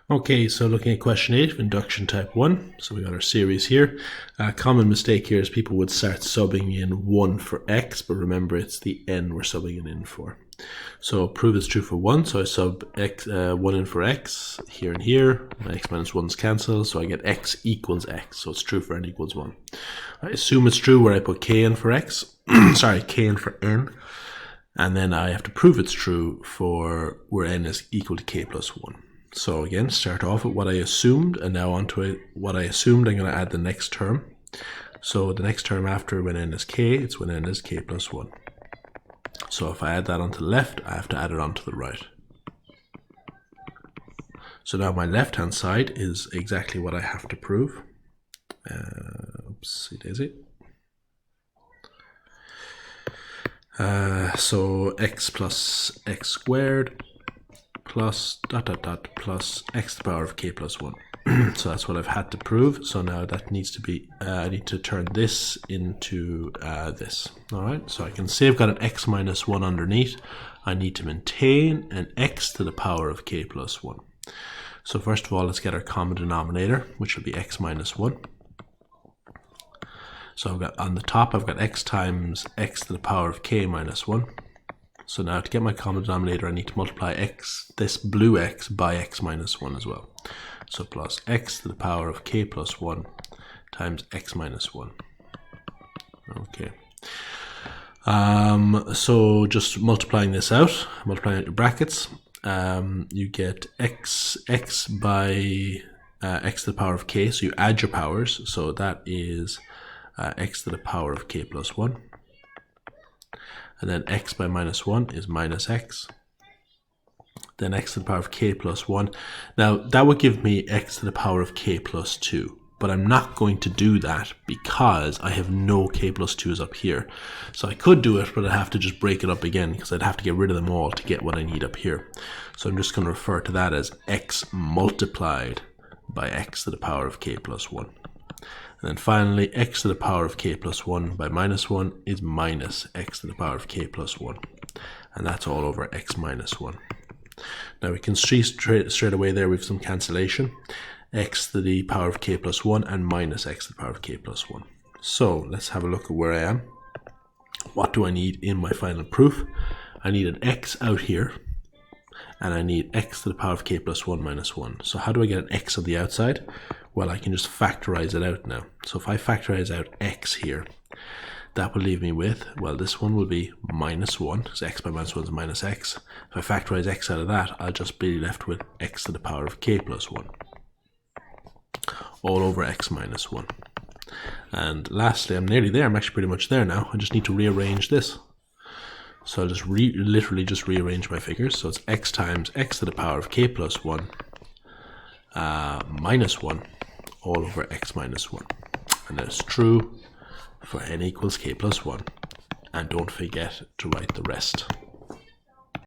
Okay, so looking at question 8 of induction type 1. So we got our series here. A common mistake here is people would start subbing in 1 for x, but remember it's the n we're subbing it in for. So prove it's true for 1, so I sub x, 1 in for x, here and here. My x minus 1's cancel, so I get x equals x, so it's true for n equals 1. I assume it's true where I put k in for x, sorry, k in for n, and then I have to prove it's true for where n is equal to k plus 1. So again, start off with what I assumed, and now onto it, what I assumed, I'm going to add the next term. So the next term after when n is k, it's when n is k plus 1. So if I add that onto the left, I have to add it onto the right. So now my left-hand side is exactly what I have to prove. Oopsie daisy. So x plus x squared plus plus x to the power of k plus 1. So that's what I've had to prove. So now that needs to be, I need to turn this into this. Alright, so I can say I've got an x minus 1 underneath. I need to maintain an x to the power of k plus 1. So first of all, let's get our common denominator, which will be x minus 1. So I've got on the top, I've got x times x to the power of k minus 1. So now to get my common denominator, I need to multiply x, this blue x, by x minus 1 as well. So plus x to the power of k plus 1 times x minus 1. Okay. So just multiplying this out, multiplying out your brackets, you get x by x to the power of k. So you add your powers. So that is x to the power of k plus 1. And then x by minus 1 is minus x. Then x to the power of k plus 1. Now that would give me x to the power of k plus 2. But I'm not going to do that because I have no k plus 2's up here. So I could do it, but I'd have to just break it up again because I'd have to get rid of them all to get what I need up here. So I'm just going to refer to that as x multiplied by x to the power of k plus 1. And then finally, x to the power of k plus 1 by minus 1 is minus x to the power of k plus 1. And that's all over x minus 1. Now we can see straight away there we have some cancellation. X to the power of k plus 1 and minus x to the power of k plus 1. So let's have a look at where I am. What do I need in my final proof? I need an x out here. And I need x to the power of k plus 1 minus 1. So how do I get an x on the outside? Well, I can just factorize it out now. So if I factorize out x here, that will leave me with, well, this one will be minus 1, so x by minus 1 is minus x. If I factorize x out of that, I'll just be left with x to the power of k plus 1, all over x minus 1. And lastly, I'm nearly there, I'm actually pretty much there now. I just need to rearrange this. So I'll just literally just rearrange my figures. So it's x times x to the power of k plus 1 minus 1 all over x minus 1. And that's true for n equals k plus 1. And don't forget to write the rest.